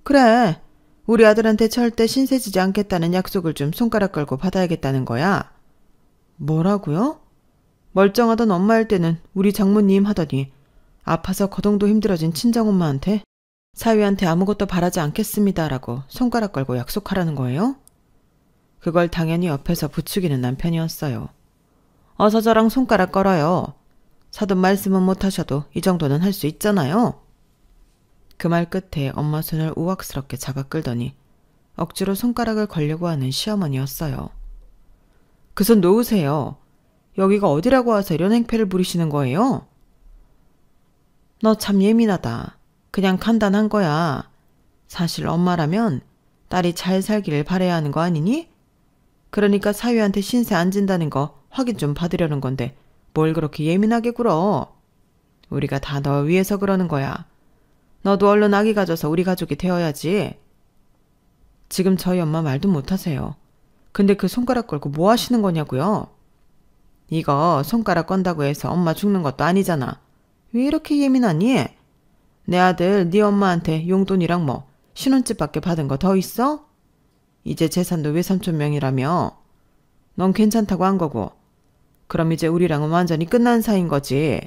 그래. 우리 아들한테 절대 신세지지 않겠다는 약속을 좀 손가락 걸고 받아야겠다는 거야. 뭐라고요? 멀쩡하던 엄마일 때는 우리 장모님 하더니 아파서 거동도 힘들어진 친정엄마한테 사위한테 아무것도 바라지 않겠습니다라고 손가락 걸고 약속하라는 거예요? 그걸 당연히 옆에서 부추기는 남편이었어요. 어서 저랑 손가락 걸어요. 사돈 말씀은 못하셔도 이 정도는 할 수 있잖아요. 그 말 끝에 엄마 손을 우악스럽게 잡아 끌더니 억지로 손가락을 걸려고 하는 시어머니였어요. 그 손 놓으세요. 여기가 어디라고 와서 이런 행패를 부리시는 거예요? 너 참 예민하다. 그냥 간단한 거야. 사실 엄마라면 딸이 잘 살기를 바라야 하는 거 아니니? 그러니까 사위한테 신세 안 진다는 거 확인 좀 받으려는 건데 뭘 그렇게 예민하게 굴어. 우리가 다 너 위해서 그러는 거야. 너도 얼른 아기 가져서 우리 가족이 되어야지. 지금 저희 엄마 말도 못하세요. 근데 그 손가락 걸고 뭐 하시는 거냐고요? 이거 손가락 건다고 해서 엄마 죽는 것도 아니잖아. 왜 이렇게 예민하니? 내 아들 네 엄마한테 용돈이랑 뭐 신혼집밖에 받은 거 더 있어? 이제 재산도 외삼촌 명이라며. 넌 괜찮다고 한 거고. 그럼 이제 우리랑은 완전히 끝난 사이인 거지.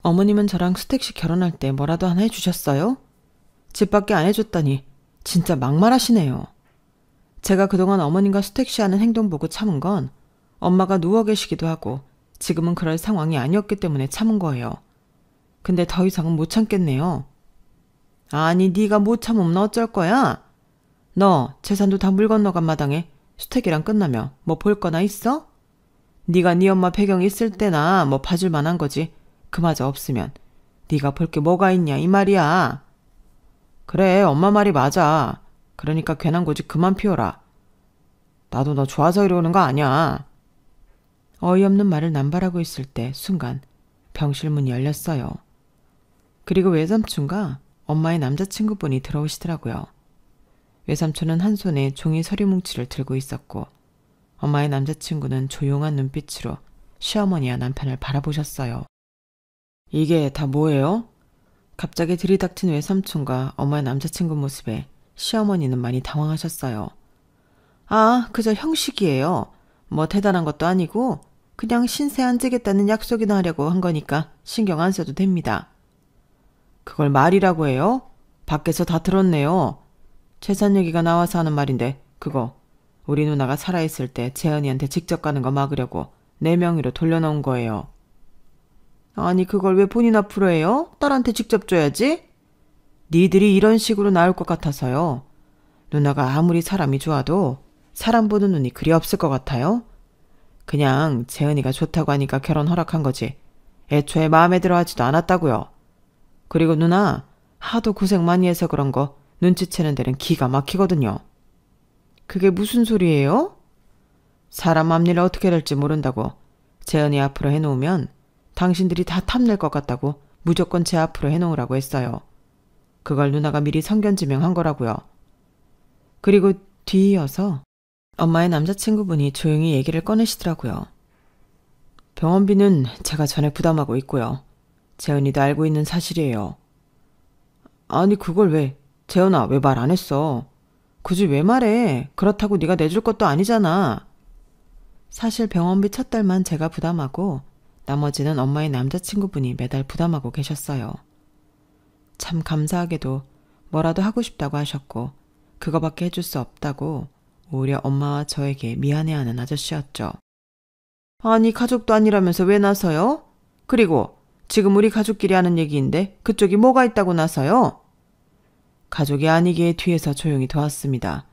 어머님은 저랑 수택씨 결혼할 때 뭐라도 하나 해주셨어요? 집밖에 안 해줬다니 진짜 막말하시네요. 제가 그동안 어머님과 수택씨 하는 행동 보고 참은 건 엄마가 누워 계시기도 하고 지금은 그럴 상황이 아니었기 때문에 참은 거예요. 근데 더 이상은 못 참겠네요. 아니 네가 못 참으면 어쩔 거야? 너 재산도 다 물 건너간 마당에 수택이랑 끝나면 뭐 볼 거나 있어? 네가 네 엄마 배경이 있을 때나 뭐 봐줄 만한 거지. 그마저 없으면 네가 볼 게 뭐가 있냐 이 말이야. 그래 엄마 말이 맞아. 그러니까 괜한 고집 그만 피워라. 나도 너 좋아서 이러는 거 아니야. 어이없는 말을 남발하고 있을 때 순간 병실 문이 열렸어요. 그리고 외삼촌과 엄마의 남자친구분이 들어오시더라고요. 외삼촌은 한 손에 종이 서류 뭉치를 들고 있었고 엄마의 남자친구는 조용한 눈빛으로 시어머니와 남편을 바라보셨어요. 이게 다 뭐예요? 갑자기 들이닥친 외삼촌과 엄마의 남자친구 모습에 시어머니는 많이 당황하셨어요. 아, 그저 형식이에요. 뭐 대단한 것도 아니고 그냥 신세 안 지겠다는 약속이나 하려고 한 거니까 신경 안 써도 됩니다. 그걸 말이라고 해요? 밖에서 다 들었네요. 재산 얘기가 나와서 하는 말인데 그거 우리 누나가 살아있을 때 재은이한테 직접 가는 거 막으려고 내 명의로 돌려놓은 거예요. 아니 그걸 왜 본인 앞으로 해요? 딸한테 직접 줘야지. 니들이 이런 식으로 나올 것 같아서요. 누나가 아무리 사람이 좋아도 사람 보는 눈이 그리 없을 것 같아요. 그냥 재은이가 좋다고 하니까 결혼 허락한 거지. 애초에 마음에 들어 하지도 않았다고요. 그리고 누나 하도 고생 많이 해서 그런 거 눈치채는 데는 기가 막히거든요. 그게 무슨 소리예요? 사람 앞일을 어떻게 될지 모른다고 재은이 앞으로 해놓으면 당신들이 다 탐낼 것 같다고 무조건 제 앞으로 해놓으라고 했어요. 그걸 누나가 미리 성견지명한 거라고요. 그리고 뒤이어서 엄마의 남자친구분이 조용히 얘기를 꺼내시더라고요. 병원비는 제가 전액 부담하고 있고요. 재은이도 알고 있는 사실이에요. 아니 그걸 왜 재은아 왜 말 안 했어? 굳이 왜 말해? 그렇다고 네가 내줄 것도 아니잖아. 사실 병원비 첫 달만 제가 부담하고 나머지는 엄마의 남자친구분이 매달 부담하고 계셨어요. 참 감사하게도 뭐라도 하고 싶다고 하셨고 그거밖에 해줄 수 없다고 오히려 엄마와 저에게 미안해하는 아저씨였죠. 아니 가족도 아니라면서 왜 나서요? 그리고 지금 우리 가족끼리 하는 얘기인데 그쪽이 뭐가 있다고 나서요? 가족이 아니기에 뒤에서 조용히 도왔습니다.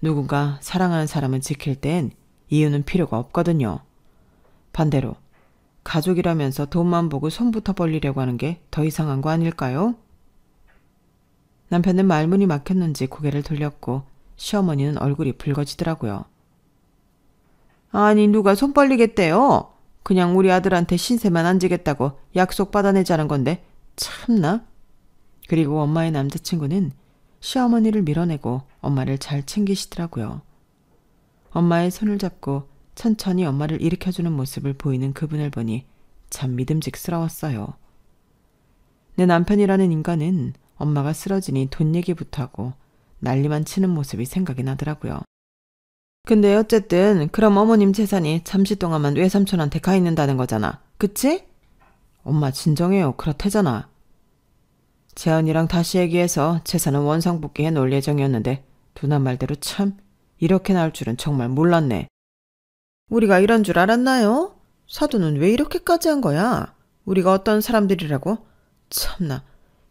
누군가 사랑하는 사람을 지킬 땐 이유는 필요가 없거든요. 반대로 가족이라면서 돈만 보고 손부터 벌리려고 하는 게 더 이상한 거 아닐까요? 남편은 말문이 막혔는지 고개를 돌렸고 시어머니는 얼굴이 붉어지더라고요. 아니 누가 손 벌리겠대요? 그냥 우리 아들한테 신세만 안 지겠다고 약속 받아내자는 건데 참나? 그리고 엄마의 남자친구는 시어머니를 밀어내고 엄마를 잘 챙기시더라고요. 엄마의 손을 잡고 천천히 엄마를 일으켜주는 모습을 보이는 그분을 보니 참 믿음직스러웠어요. 내 남편이라는 인간은 엄마가 쓰러지니 돈 얘기부터 하고 난리만 치는 모습이 생각이 나더라고요. 근데 어쨌든 그럼 어머님 재산이 잠시 동안만 외삼촌한테 가 있는다는 거잖아. 그치? 엄마 진정해요. 그렇대잖아. 재현이랑 다시 얘기해서 재산은 원상복귀해 놓을 예정이었는데 누나 말대로 참 이렇게 나올 줄은 정말 몰랐네. 우리가 이런 줄 알았나요? 사돈은 왜 이렇게까지 한 거야? 우리가 어떤 사람들이라고? 참나.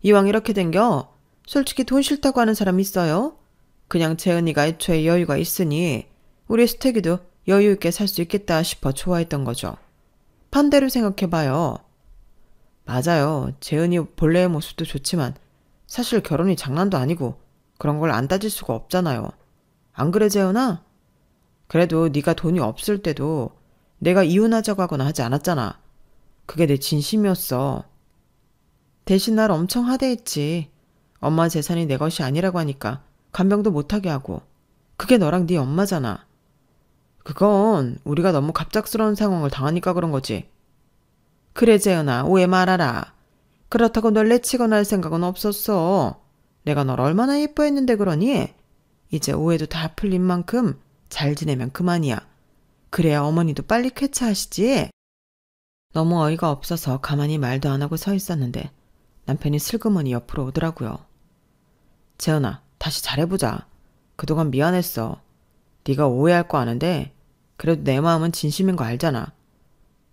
이왕 이렇게 된겨 솔직히 돈 싫다고 하는 사람 있어요? 그냥 재은이가 애초에 여유가 있으니 우리 수택이도 여유 있게 살 수 있겠다 싶어 좋아했던 거죠. 반대로 생각해봐요. 맞아요. 재은이 본래의 모습도 좋지만 사실 결혼이 장난도 아니고 그런 걸 안 따질 수가 없잖아요. 안 그래 재은아? 그래도 네가 돈이 없을 때도 내가 이혼하자고 하거나 하지 않았잖아. 그게 내 진심이었어. 대신 날 엄청 하대했지. 엄마 재산이 내 것이 아니라고 하니까 간병도 못하게 하고. 그게 너랑 네 엄마잖아. 그건 우리가 너무 갑작스러운 상황을 당하니까 그런 거지. 그래 재은아 오해 말아라. 그렇다고 널 내치거나 할 생각은 없었어. 내가 널 얼마나 예뻐했는데 그러니? 이제 오해도 다 풀린 만큼 잘 지내면 그만이야. 그래야 어머니도 빨리 쾌차하시지. 너무 어이가 없어서 가만히 말도 안 하고 서 있었는데 남편이 슬그머니 옆으로 오더라고요. 재은아 다시 잘해보자. 그동안 미안했어. 네가 오해할 거 아는데 그래도 내 마음은 진심인 거 알잖아.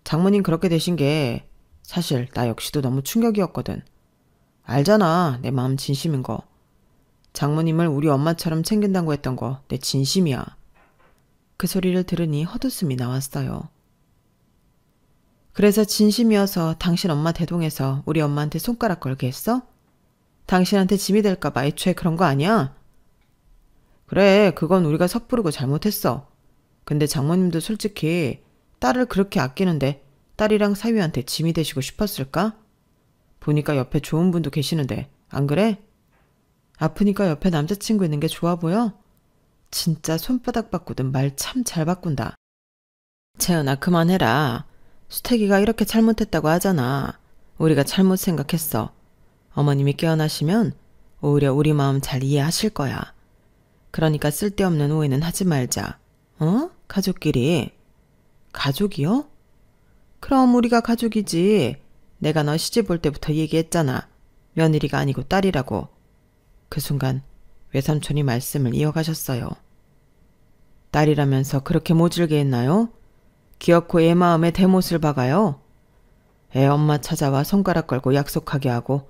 장모님 그렇게 되신 게 사실 나 역시도 너무 충격이었거든. 알잖아 내 마음 진심인 거. 장모님을 우리 엄마처럼 챙긴다고 했던 거 내 진심이야. 그 소리를 들으니 헛웃음이 나왔어요. 그래서 진심이어서 당신 엄마 대동해서 우리 엄마한테 손가락 걸게 했어? 당신한테 짐이 될까 봐 애초에 그런 거 아니야? 그래 그건 우리가 섣부르고 잘못했어. 근데 장모님도 솔직히 딸을 그렇게 아끼는데 딸이랑 사위한테 짐이 되시고 싶었을까? 보니까 옆에 좋은 분도 계시는데 안 그래? 아프니까 옆에 남자친구 있는 게 좋아 보여? 진짜 손바닥 바꾸든 말 참 잘 바꾼다. 재현아 그만해라. 수태기가 이렇게 잘못했다고 하잖아. 우리가 잘못 생각했어. 어머님이 깨어나시면 오히려 우리 마음 잘 이해하실 거야. 그러니까 쓸데없는 오해는 하지 말자. 어? 가족끼리. 가족이요? 그럼 우리가 가족이지. 내가 너 시집 올 때부터 얘기했잖아. 며느리가 아니고 딸이라고. 그 순간 외삼촌이 말씀을 이어가셨어요. 딸이라면서 그렇게 모질게 했나요? 기어코 애 마음에 대못을 박아요. 애 엄마 찾아와 손가락 걸고 약속하게 하고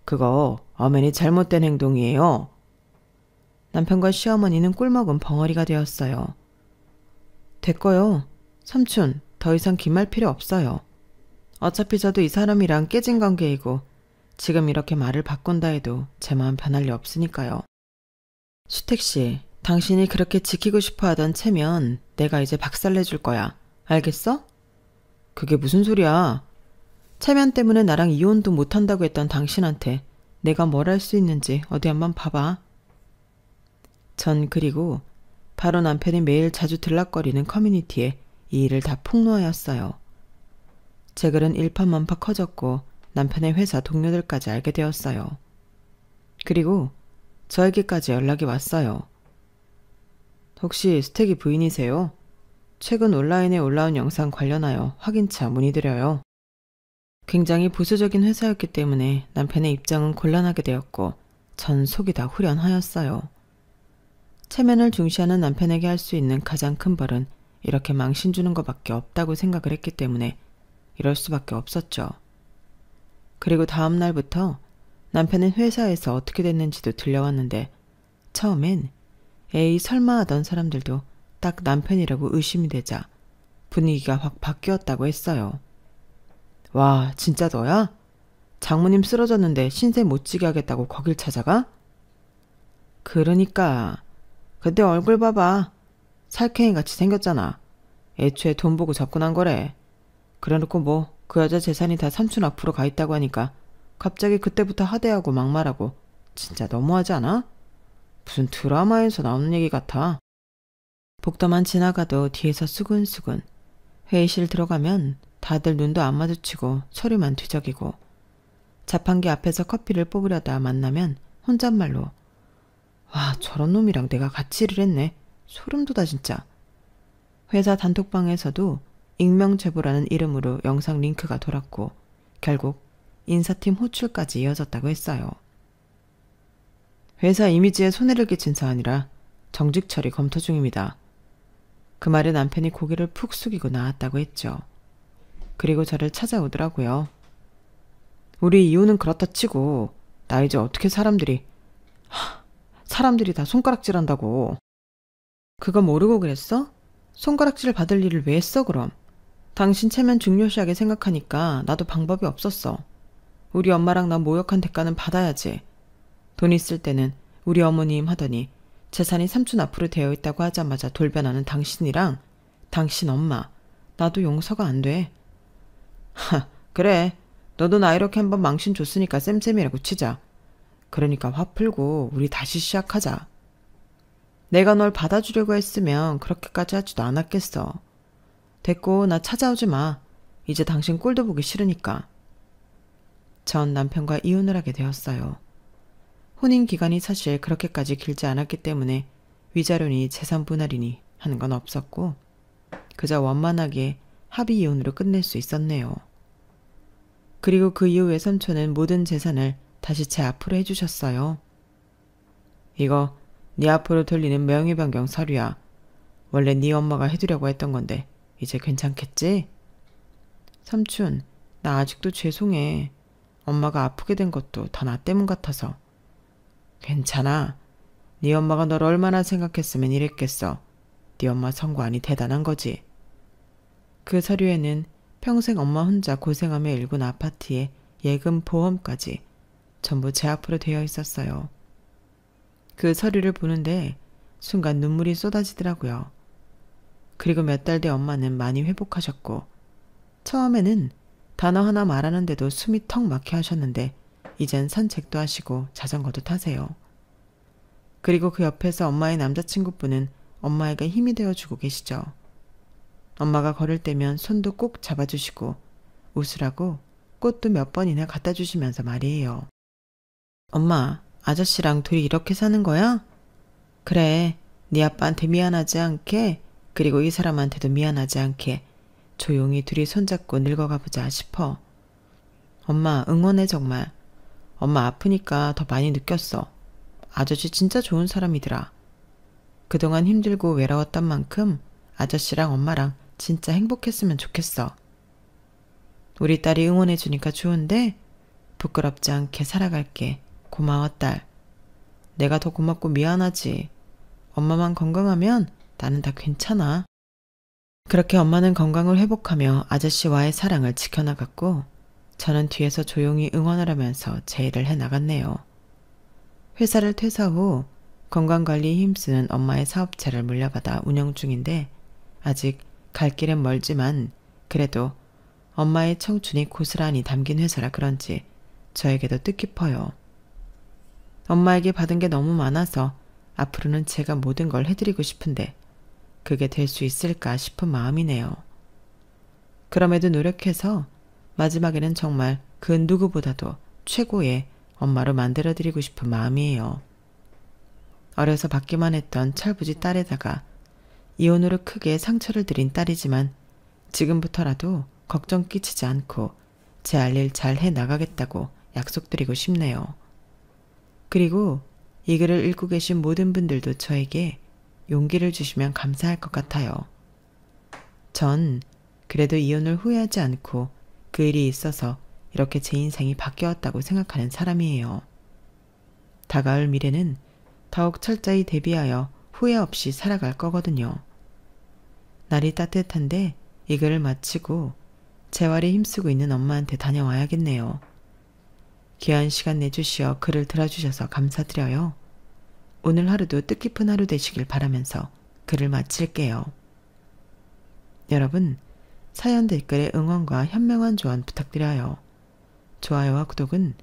그거 엄연히 잘못된 행동이에요. 남편과 시어머니는 꿀먹은 벙어리가 되었어요. 됐고요. 삼촌 더 이상 긴 말 필요 없어요. 어차피 저도 이 사람이랑 깨진 관계이고 지금 이렇게 말을 바꾼다 해도 제 마음 변할 리 없으니까요. 수택씨, 당신이 그렇게 지키고 싶어 하던 체면 내가 이제 박살내줄 거야. 알겠어? 그게 무슨 소리야. 체면 때문에 나랑 이혼도 못한다고 했던 당신한테 내가 뭘 할 수 있는지 어디 한번 봐봐. 전 그리고 바로 남편이 매일 자주 들락거리는 커뮤니티에 이 일을 다 폭로하였어요. 제 글은 일파만파 커졌고 남편의 회사 동료들까지 알게 되었어요. 그리고 저에게까지 연락이 왔어요. 혹시 수택이 부인이세요? 최근 온라인에 올라온 영상 관련하여 확인차 문의드려요. 굉장히 보수적인 회사였기 때문에 남편의 입장은 곤란하게 되었고 전 속이 다 후련하였어요. 체면을 중시하는 남편에게 할 수 있는 가장 큰 벌은 이렇게 망신 주는 것밖에 없다고 생각을 했기 때문에 이럴 수밖에 없었죠. 그리고 다음 날부터 남편은 회사에서 어떻게 됐는지도 들려왔는데 처음엔 에이 설마 하던 사람들도 딱 남편이라고 의심이 되자 분위기가 확 바뀌었다고 했어요. 와, 진짜 너야? 장모님 쓰러졌는데 신세 못 지게 하겠다고 거길 찾아가? 그러니까. 근데 얼굴 봐봐. 살쾡이같이 생겼잖아. 애초에 돈 보고 접근한 거래. 그래놓고 뭐 그 여자 재산이 다 삼촌 앞으로 가 있다고 하니까 갑자기 그때부터 하대하고 막말하고 진짜 너무하지 않아? 무슨 드라마에서 나오는 얘기 같아. 복도만 지나가도 뒤에서 수근수근. 회의실 들어가면 다들 눈도 안 마주치고 서류만 뒤적이고 자판기 앞에서 커피를 뽑으려다 만나면 혼잣말로 와, 저런 놈이랑 내가 같이 일을 했네. 소름 돋아 진짜. 회사 단톡방에서도 익명제보라는 이름으로 영상 링크가 돌았고 결국 인사팀 호출까지 이어졌다고 했어요. 회사 이미지에 손해를 끼친 사안이라 정직 처리 검토 중입니다. 그 말에 남편이 고개를 푹 숙이고 나왔다고 했죠. 그리고 저를 찾아오더라고요. 우리 이혼은 그렇다 치고 나 이제 어떻게 사람들이 다 손가락질한다고. 그거 모르고 그랬어? 손가락질 받을 일을 왜 했어 그럼? 당신 체면 중요시하게 생각하니까 나도 방법이 없었어. 우리 엄마랑 나 모욕한 대가는 받아야지. 돈 있을 때는 우리 어머님 하더니 재산이 삼촌 앞으로 되어 있다고 하자마자 돌변하는 당신이랑 당신 엄마 나도 용서가 안 돼. 그래. 너도 나 이렇게 한번 망신 줬으니까 쌤쌤이라고 치자. 그러니까 화 풀고 우리 다시 시작하자. 내가 널 받아주려고 했으면 그렇게까지 하지도 않았겠어. 됐고 나 찾아오지 마. 이제 당신 꼴도 보기 싫으니까. 전 남편과 이혼을 하게 되었어요. 혼인 기간이 사실 그렇게까지 길지 않았기 때문에 위자료니 재산 분할이니 하는 건 없었고 그저 원만하게 합의 이혼으로 끝낼 수 있었네요. 그리고 그 이후에 삼촌은 모든 재산을 다시 제 앞으로 해주셨어요. 이거 네 앞으로 돌리는 명의 변경 서류야. 원래 네 엄마가 해두려고 했던 건데 이제 괜찮겠지? 삼촌, 나 아직도 죄송해. 엄마가 아프게 된 것도 다 나 때문 같아서. 괜찮아. 네 엄마가 널 얼마나 생각했으면 이랬겠어. 네 엄마 성관이 대단한 거지. 그 서류에는 평생 엄마 혼자 고생하며 일군 아파트에 예금 보험까지 전부 제 앞으로 되어 있었어요. 그 서류를 보는데 순간 눈물이 쏟아지더라고요. 그리고 몇 달 뒤 엄마는 많이 회복하셨고 처음에는 단어 하나 말하는데도 숨이 턱 막혀 하셨는데 이젠 산책도 하시고 자전거도 타세요. 그리고 그 옆에서 엄마의 남자친구분은 엄마에게 힘이 되어주고 계시죠. 엄마가 걸을 때면 손도 꼭 잡아주시고 웃으라고 꽃도 몇 번이나 갖다 주시면서 말이에요. 엄마, 아저씨랑 둘이 이렇게 사는 거야? 그래, 네 아빠한테 미안하지 않게 그리고 이 사람한테도 미안하지 않게 조용히 둘이 손잡고 늙어가 보자 싶어. 엄마 응원해 정말. 엄마 아프니까 더 많이 느꼈어. 아저씨 진짜 좋은 사람이더라. 그동안 힘들고 외로웠던 만큼 아저씨랑 엄마랑 진짜 행복했으면 좋겠어. 우리 딸이 응원해주니까 좋은데 부끄럽지 않게 살아갈게. 고마워 딸. 내가 더 고맙고 미안하지. 엄마만 건강하면 나는 다 괜찮아. 그렇게 엄마는 건강을 회복하며 아저씨와의 사랑을 지켜나갔고 저는 뒤에서 조용히 응원을 하면서 제 일을 해나갔네요. 회사를 퇴사 후 건강관리에 힘쓰는 엄마의 사업체를 물려받아 운영 중인데 아직 갈 길은 멀지만 그래도 엄마의 청춘이 고스란히 담긴 회사라 그런지 저에게도 뜻깊어요. 엄마에게 받은 게 너무 많아서 앞으로는 제가 모든 걸 해드리고 싶은데 그게 될 수 있을까 싶은 마음이네요. 그럼에도 노력해서 마지막에는 정말 그 누구보다도 최고의 엄마로 만들어드리고 싶은 마음이에요. 어려서 받기만 했던 철부지 딸에다가 이혼으로 크게 상처를 드린 딸이지만 지금부터라도 걱정 끼치지 않고 제 할 일 잘 해나가겠다고 약속드리고 싶네요. 그리고 이 글을 읽고 계신 모든 분들도 저에게 용기를 주시면 감사할 것 같아요. 전 그래도 이혼을 후회하지 않고 그 일이 있어서 이렇게 제 인생이 바뀌었다고 생각하는 사람이에요. 다가올 미래는 더욱 철저히 대비하여 후회 없이 살아갈 거거든요. 날이 따뜻한데 이 글을 마치고 재활에 힘쓰고 있는 엄마한테 다녀와야겠네요. 귀한 시간 내주시어 글을 들어주셔서 감사드려요. 오늘 하루도 뜻깊은 하루 되시길 바라면서 글을 마칠게요. 여러분, 사연 댓글에 응원과 현명한 조언 부탁드려요. 좋아요와 구독은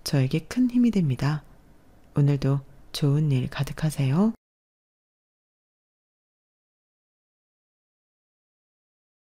저에게 큰 힘이 됩니다. 오늘도 좋은 일 가득하세요.